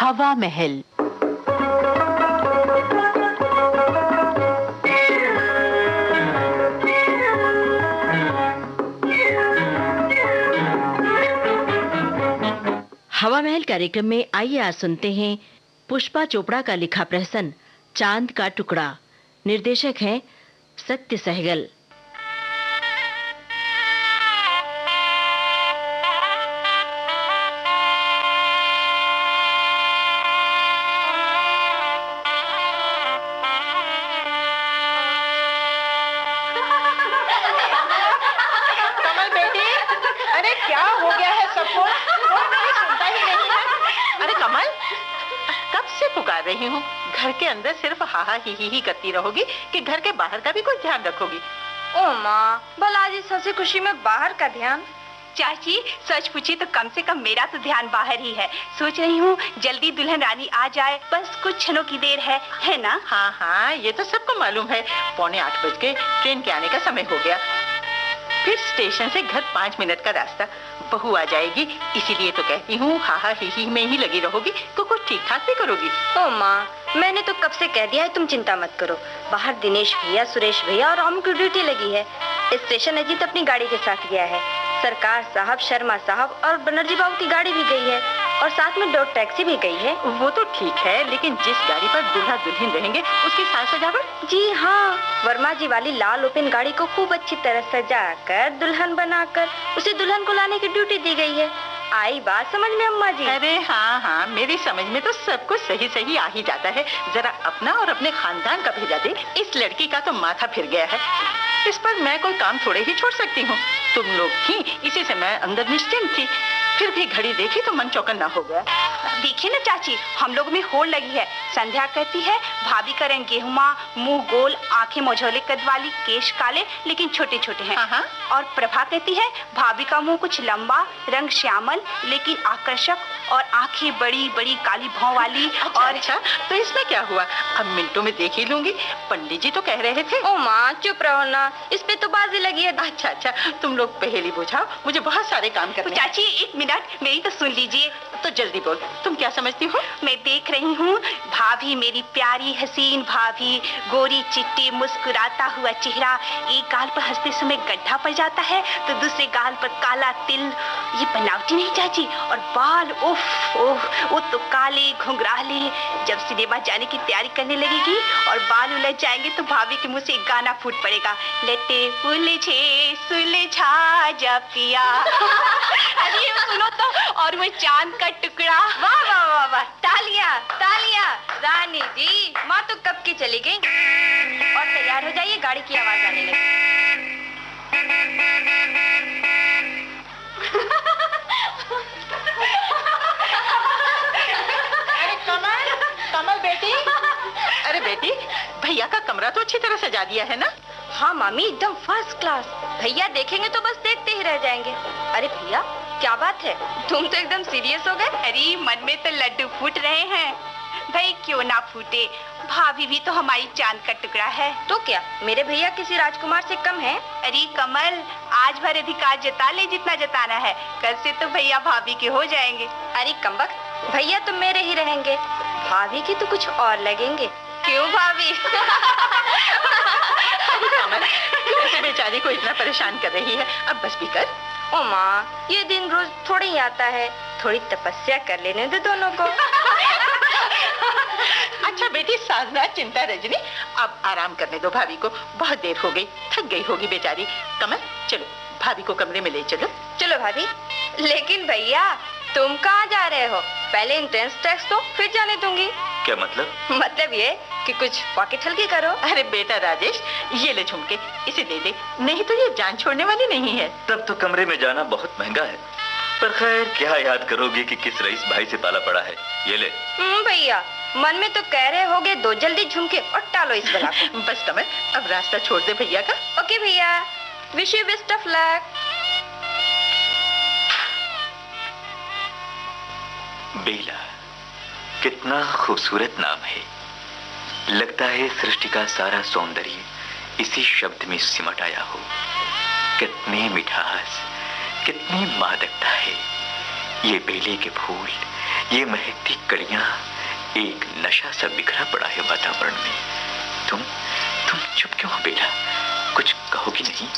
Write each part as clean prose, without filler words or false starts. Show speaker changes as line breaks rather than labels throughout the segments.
हवा महल।
हवा महल कार्यक्रम में आइए आज सुनते हैं पुष्पा चोपड़ा का लिखा प्रहसन चांद का टुकड़ा। निर्देशक हैं सत्य सहगल।
कमल बेटी, अरे क्या हो गया है सबको? कोई मेरी सुनता ही नहीं है। अरे कमल, कब से पुकार रही हूँ। घर के अंदर सिर्फ हा हा ही करती रहोगी कि घर के बाहर का भी कोई ध्यान रखोगी?
ओ माँ, भला जी हंसी खुशी में बाहर का ध्यान।
चाची सच पूछी तो कम से कम मेरा तो ध्यान बाहर ही है। सोच रही हूँ जल्दी दुल्हन रानी आ जाए, बस कुछ क्षणों की देर है ना?
हाँ हाँ, ये तो सबको मालूम है। 7:45 बज के ट्रेन के आने का समय हो गया। फिर स्टेशन से घर 5 मिनट का रास्ता। बहू आ जाएगी, इसीलिए तो कहती हूँ हा हा ही में ही लगी रहोगी तो कुछ ठीक ठाक भी करोगी।
ओ माँ, मैंने तो कब से कह दिया है तुम चिंता मत करो। बाहर दिनेश भैया, सुरेश भैया और रामू की ड्यूटी लगी है। स्टेशन अजीत अपनी गाड़ी के साथ गया है। सरकार साहब, शर्मा साहब और बनर्जी बाबू की गाड़ी भी गई है और साथ में 2 टैक्सी भी गई है।
वो तो ठीक है, लेकिन जिस गाड़ी पर दूल्हा दुल्हन रहेंगे उसकी साज सजावट?
जी हाँ, वर्मा जी वाली लाल ओपन गाड़ी को खूब अच्छी तरह सजाकर दुल्हन बनाकर उसे दुल्हन को लाने की ड्यूटी दी गई है। आई बात समझ में अम्मा जी?
अरे हाँ हाँ, मेरी समझ में तो सब कुछ सही सही आ ही जाता है। जरा अपना और अपने खानदान का भेजा दे। इस लड़की का तो माथा फिर गया है। इस पर मैं कोई काम थोड़े ही छोड़ सकती हूँ। तुम लोग थी, इसी से मैं अंदर निश्चिंत थी। फिर भी घड़ी देखी तो मन चौकन्ना हो गया।
देखिए ना चाची, हम लोग में होड़ लगी है। संध्या कहती है भाभी का रंग गेहुमा, मुंह गोल, आंखें मझोले कद वाली, केश काले लेकिन छोटे छोटे हैं।
हाँ।
और प्रभा कहती है भाभी का मुंह कुछ लंबा, रंग श्यामल लेकिन आकर्षक और आंखें बड़ी बड़ी काली भौं वाली।
अच्छा, तो इसमें क्या हुआ? अब मिनटों में देख ही लूंगी। पंडित जी तो कह रहे थे।
ओ माँ चुप रहो ना, इस पे तो बाजी लगी है।
अच्छा, तुम लोग पहेली बुझाओ, मुझे बहुत सारे काम करने हैं।
चाची 1 मिनट, मेरी तो सुन लीजिए।
तो जल्दी बोल, तुम क्या समझती हो?
मैं देख रही हूँ भाभी, मेरी प्यारी हसीन भाभी, गोरी चिट्टी मुस्कुराता हुआ चेहरा, एक गाल पर हंसते समय गड्ढा पड़ जाता है तो दूसरे गाल पर काला तिल। ये बनावटी नहीं चाची। और बाल, उफ ओह, वो तो काले घुंघराले। जब सिनेमा जाने की तैयारी करने लगेगी और बाल उलझ जाएंगे तो भाभी के मुंह से एक गाना फूट पड़ेगा, लटे उलझे सुलझा जा पिया। अरे सुनो तो, और वो चांद का टुकड़ा।
वाह वाह वाह वाह, तालियां तालियां। रानी जी, माँ तो कब की चली गई। और तैयार हो जाइए, गाड़ी की आवाज आने लगी।
अरे कमल बेटी। अरे बेटी, भैया का कमरा तो अच्छी तरह सजा दिया है ना?
हाँ मामी, एकदम फर्स्ट क्लास। भैया देखेंगे तो बस देखते ही रह जाएंगे। अरे भैया, क्या बात है, तुम तो एकदम सीरियस हो गए।
अरे मन में तो लड्डू फूट रहे हैं। भाई क्यों ना फूटे, भाभी भी तो हमारी चांद का टुकड़ा है।
तो क्या मेरे भैया किसी राजकुमार से कम है?
अरे कमल, आज भर अधिकार जता ले जितना जताना है। कल से तो भैया भाभी के हो जाएंगे।
अरे कमबख्त, भैया तो मेरे ही रहेंगे, भाभी की तो कुछ और लगेंगे। क्यों भाभी?
कमल, कैसे बेचारी को इतना परेशान कर रही है? अब बस भी कर।
ओ माँ, ये दिन रोज थोड़ी ही आता है, थोड़ी तपस्या कर लेने दो दोनों को।
अच्छा बेटी, साधना चिंता रजनी, अब आराम करने दो भाभी को। बहुत देर हो गई, थक गई होगी बेचारी। कमल चलो, भाभी को कमरे में ले चलो।
चलो भाभी। लेकिन भैया, तुम कहाँ जा रहे हो? पहले एंट्रेंस टेस्ट दो, फिर जाने दूंगी।
क्या मतलब?
मतलब ये कि कुछ पॉकेट हल्की करो।
अरे बेटा राजेश, ये ले झुमके, इसे दे दे, नहीं तो ये जान छोड़ने वाली नहीं है।
तब तो कमरे में जाना बहुत महंगा है, पर खैर क्या याद करोगे कि किस रईस भाई से पाला पड़ा है। ये ले।
भैया, मन में तो कह रहे होगे दो जल्दी झुमके और टालो इस बला को।
बस कमल, अब रास्ता छोड़ दे भैया का।
ओके भैया, wish you best of luck.
Bela, कितना खूबसूरत नाम है। लगता है सृष्टि का सारा सौंदर्य इसी शब्द में सिमट आया हो। कितनी मिठास, कितनी मादकता है। ये बेले के फूल, ये महकती कड़ियां, एक नशा सा बिखरा पड़ा है वातावरण में। तुम चुप क्यों हो बेला? कुछ कहोगी नहीं?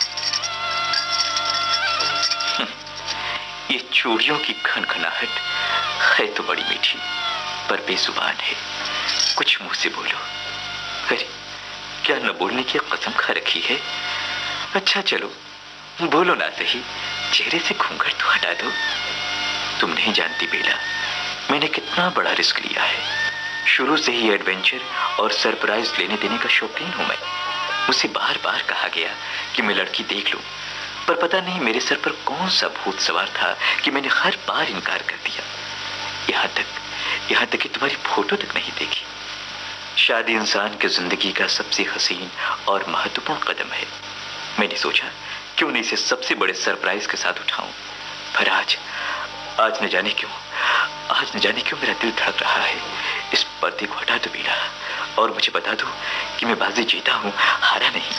ये चूड़ियों की खनखनाहट है तो बड़ी मीठी, पर बेजुबान है। कुछ मुंह से बोलो। अरे क्या न बोलने की कसम खा रखी है? अच्छा चलो बोलो ना सही, चेहरे से घूंघट तो हटा दो। तुम नहीं जानती बेला, मैंने कितना बड़ा रिस्क लिया है। शुरू से ही एडवेंचर और सरप्राइज लेने देने का शौकीन हूं मैं। मुझसे बार बार कहा गया कि मैं लड़की देख लूं, पर पता नहीं मेरे सर पर कौन सा भूत सवार था कि मैंने हर बार इनकार कर दिया। यहाँ तक कि तुम्हारी फोटो तक नहीं देखी। शादी इंसान की जिंदगी का सबसे हसीन और महत्वपूर्ण कदम है। मैंने सोचा क्यों नहीं इसे सबसे बड़े सरप्राइज के साथ उठाऊं, पर आज न जाने क्यों मेरा दिल धड़क रहा है। इस पर्दे को हटा दो बेला और मुझे बता दो कि मैं बाजी जीता हूं, हारा नहीं।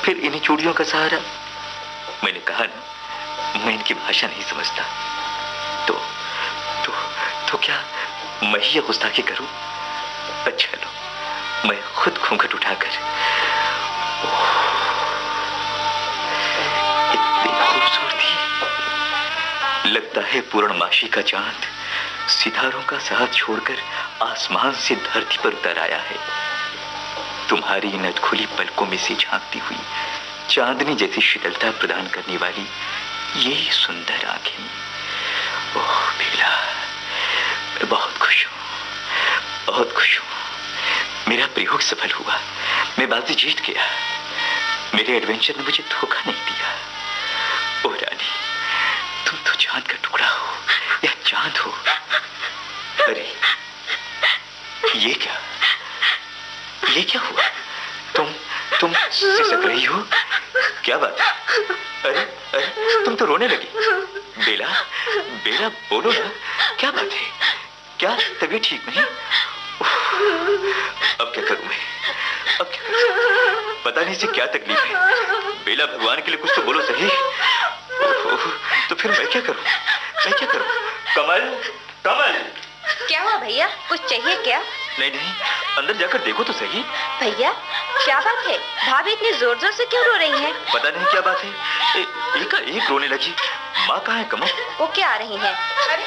फिर इन्हीं चूड़ियों का सहारा। मैंने कहा ना, मैं इनकी भाषा नहीं समझता। तो क्या मैं ही ये गुस्ताखी करूं? अच्छा लो, मैं खुद घूंघट उठाकर। इतनी खूबसूरती, लगता है पूर्णमासी का चांद सितारों का साथ छोड़कर आसमान से धरती पर उतर आया है। तुम्हारी नदखुली पलकों में से झांकती हुई चांदनी जैसी शीतलता प्रदान करने वाली ये सुंदर आंखें। ओह बेला, मैं बहुत खुश हूं। मेरा प्रयोग सफल हुआ, मैं बाजी जीत गया। मेरे एडवेंचर ने मुझे धोखा नहीं दिया। ओ रानी, तुम तो चांद का टुकड़ा हो या चांद हो। अरे ये क्या हुआ? तुम सिसक रही हो, क्या बात है? अरे तुम तो रोने लगी। बेला बोलो ना, क्या बात है? क्या तबीयत ठीक नहीं? अब क्या करूं मैं? पता नहीं से क्या तकलीफ है। बेला, भगवान के लिए कुछ तो बोलो सही। तो फिर मैं क्या करूं? कमल,
क्या हुआ भैया, कुछ चाहिए क्या?
नहीं, अंदर जाकर देखो तो सही।
भैया क्या बात है? भाभी इतनी जोर जोर से क्यों रो रही हैं?
पता नहीं क्या बात है, एक रोने लगी। माँ कहाँ है कमल?
वो क्या आ रही हैं?
अरे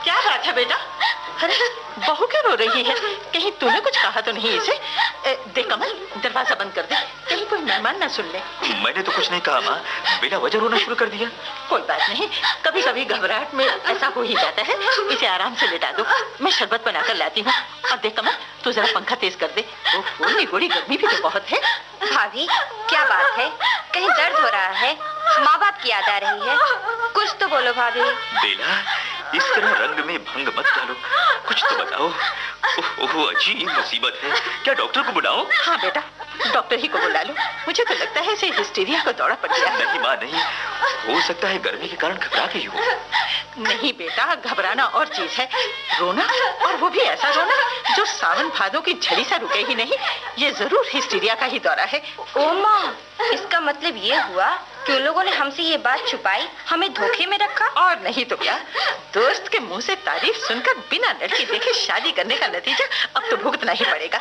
क्या बात है बेटा? अरे बहू क्यों रो रही है? कहीं तूने कुछ कहा तो नहीं इसे? देख कमल, दरवाजा बंद कर दे, कहीं कोई मेहमान ना सुन ले।
मैंने तो कुछ नहीं कहा माँ, बेटा वजह रोना शुरू कर दिया।
कोई बात नहीं, कभी कभी घबराहट में ऐसा हो ही जाता है। इसे आराम से लेटा दो, मैं शरबत बनाकर लाती हूँ। और देख कमल, तू जरा पंखा तेज कर दे। गोड़ी गर्मी भी तो बहुत है।
भाभी क्या बात है? कहीं दर्द हो रहा है? माँ बाप की याद आ रही है? कुछ तो बोलो भाभी।
बेला, इस तरह रंग में भंग मत डालो, कुछ तो बताओ। ओह अजीब मुसीबत है, क्या डॉक्टर को बुलाऊं?
हाँ बेटा, डॉक्टर ही को बुला लो। मुझे तो लगता है इसे हिस्टीरिया का दौरा पड़ गया।
नहीं माँ नहीं, हो सकता है गर्मी के कारण घबरा गई हो।
नहीं बेटा, घबराना और चीज है, रोना, और वो भी ऐसा रोना जो सावन भादों की झड़ी सा रुके ही नहीं। ये जरूर हिस्टीरिया का ही दौरा है।
ओ माँ, इसका मतलब ये हुआ कि उन लोगों ने हमसे ये बात छुपाई, हमें धोखे में रखा।
और नहीं तो क्या, दोस्त के मुंह से तारीफ सुनकर बिना लड़की देखे शादी करने का नतीजा अब तो भुगतना ही पड़ेगा।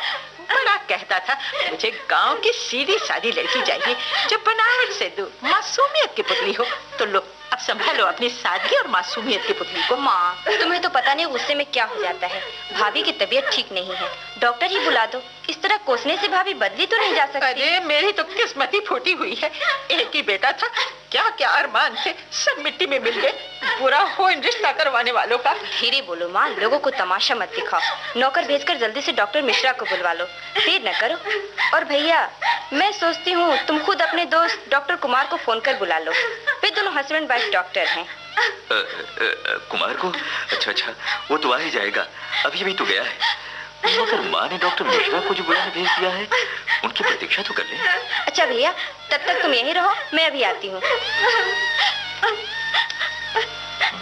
बड़ा कहता था मुझे गांव की सीधी सादी लड़की चाहिए जो बनावट से दूर मासूमियत की पुतली हो। तो लो, अब संभालो अपनी सादगी और मासूमियत की पुतली को।
माँ, तुम्हें तो पता नहीं गुस्से में क्या हो जाता है। भाभी की तबीयत ठीक नहीं है, डॉक्टर ही बुला दो। इस तरह कोसने से भाभी बदली तो नहीं जा सकती।
अरे मेरी तो किस्मत ही फूटी हुई है। एक ही बेटा था, क्या क्या अरमान थे, सब मिट्टी में मिल गए। बुरा हो इन रिश्ता करवाने वालों का।
धीरे बोलो माँ, लोगों को तमाशा मत दिखाओ। नौकर भेजकर जल्दी से डॉक्टर मिश्रा को बुलवा लो, देर न करो। और भैया, मैं सोचती हूँ तुम खुद अपने दोस्त डॉक्टर कुमार को फोन कर बुला लो। वे दोनों हस्बैंड वाइफ डॉक्टर हैं।
कुमार को? अच्छा, वो तो आ ही जाएगा, अभी तो गया है। मगर माँ ने डॉक्टर मिश्रा को जो बुलाने भेज दिया है, उनकी प्रतीक्षा तो कर ले।
अच्छा भैया, तब तक तुम यहीं रहो, मैं अभी आती हूँ।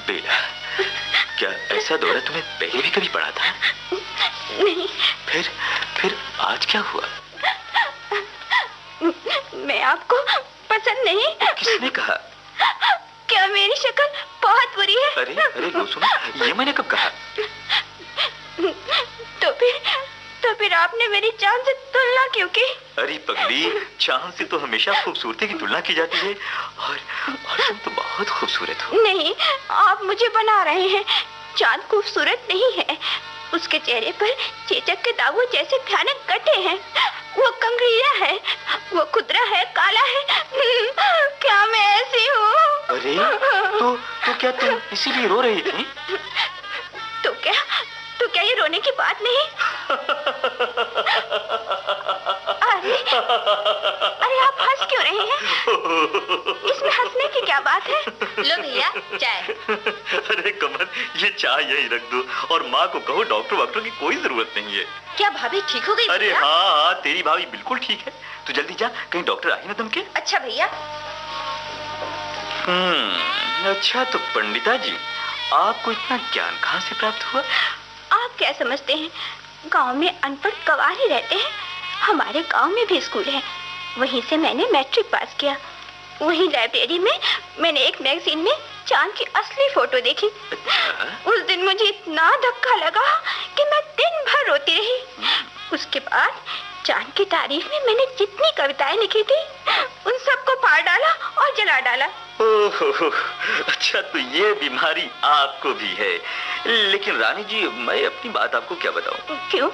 बेला, क्या ऐसा दौरा तुम्हें पहले भी कभी पड़ा था?
नहीं।
फिर आज क्या हुआ?
मैं आपको पसंद नहीं।
किसने कहा?
क्या भैया मेरी शक्ल बहुत बुरी है।
अरे अरे कुसुम, ये मैंने कब कहा?
तो फिर आपने मेरी चांद से तुलना क्यों की?
अरे पगली, चांद से तो हमेशा खूबसूरती की तुलना की जाती है, और तुम तो बहुत खूबसूरत हो।
नहीं, आप मुझे बना रहे हैं। चांद खूबसूरत नहीं है, उसके चेहरे पर चेचक के दागों जैसे भयानक गड्ढे हैं। वो कंगड़िया है, वो खुदरा है, काला है। क्या मैं ऐसी हूँ?
अरे तो क्या तुम इसीलिए रो रही थी?
तो क्या ये रोने की बात नहीं? अरे आप हंस क्यों रहे हैं? इसमें हंसने की क्या बात है? लो भैया चाय।
अरे कमल, ये चाय यही रख दो, और माँ को कहो डॉक्टर की कोई जरूरत नहीं है।
क्या भाभी ठीक हो गई?
अरे हाँ, तेरी भाभी बिल्कुल ठीक है। तू जल्दी जा, कहीं डॉक्टर आई ना धमके।
अच्छा भैया।
अच्छा, तो पंडिता जी, आपको इतना ज्ञान कहाँ से प्राप्त हुआ?
आप क्या समझते हैं, गांव में अनपढ़ गंवार ही रहते हैं। हमारे गांव में भी स्कूल है, वहीं से मैंने मैट्रिक पास किया। वहीं लाइब्रेरी में मैंने एक मैगजीन में चांद की असली फोटो देखी। उस दिन मुझे इतना धक्का लगा कि मैं दिन भर रोती रही। उसके बाद चांद की तारीफ में मैंने जितनी कविताएं लिखी थी, उन सबको फाड़ डाला और जला डाला।
ओहो, अच्छा, तो ये बीमारी आपको भी है। लेकिन रानी जी, मैं अपनी बात आपको क्या बताऊं?
क्यों,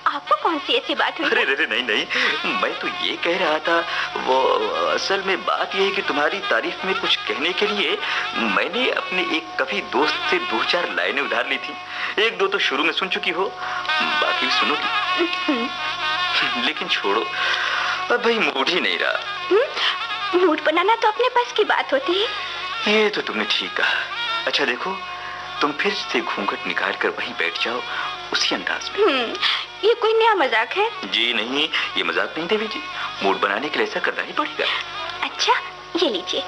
आपको कौन सी ऐसी बात हुई?
अरे नहीं, मैं तो ये कह रहा था, वो असल में बात ये है कि तुम्हारी तारीफ में कुछ कहने के लिए मैंने अपने एक कवि दोस्त से 2-4 लाइनें उधार ली थी। 1-2 तो शुरू में सुन चुकी हो, बाकी सुनोगी। लेकिन छोड़ो, अब भाई मूड ही नहीं रहा।
मूड बनाना तो अपने पास की बात होती है।
ये तो तुमने ठीक कहा। अच्छा देखो, तुम फिर से घूंघट निकाल कर वहीं बैठ जाओ, उसी अंदाज में।
ये कोई नया मजाक है?
जी नहीं, ये मजाक नहीं देवी जी, मूड बनाने के लिए ऐसा करना ही पड़ेगा।
अच्छा, ये लीजिए।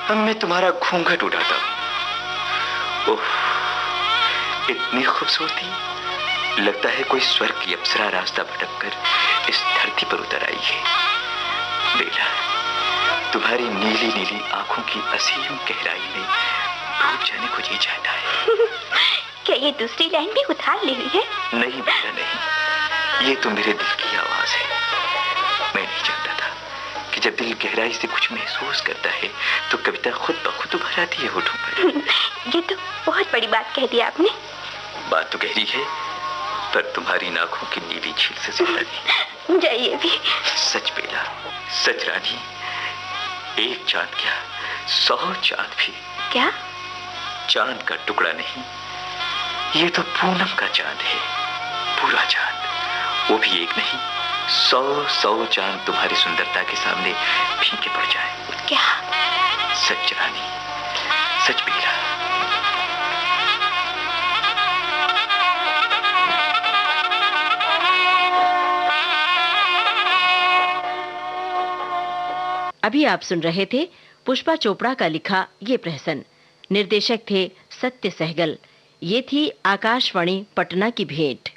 अब मैं तुम्हारा घूंघट उठाता हूँ। ओह, इतनी खूबसूरती, लगता है कोई स्वर्ग की अप्सरा रास्ता भटक कर इस धरती पर उतर आई है। बेला, तुम्हारी नीली नीली आंखों की असीम गहराई में डूब जाने को जी चाहता है।
क्या ये दूसरी लाइन भी उधार ली हुई है?
नहीं बेटा नहीं, ये तो मेरे दिल की आवाज है। मैं नहीं जानता था कि जब दिल गहराई से कुछ महसूस करता है तो कविता खुद ब खुद उभर आती है होठों पर।
ये तो बहुत बड़ी बात कह दी आपने।
बात तो गहरी है, पर तुम्हारी नाखों की नीली झील से ज्यादा नहीं।
जाइए भी।
सच बेला, सच रानी, एक चांद क्या, 100 चांद भी।
क्या?
चांद का टुकड़ा नहीं, ये तो पूनम का चांद है, पूरा चांद। वो भी एक नहीं, 100 चांद तुम्हारी सुंदरता के सामने फीके पड़ जाए।
क्या?
सच रानी, सच बेला।
अभी आप सुन रहे थे पुष्पा चोपड़ा का लिखा ये प्रहसन। निर्देशक थे सत्य सहगल। ये थी आकाशवाणी पटना की भेंट।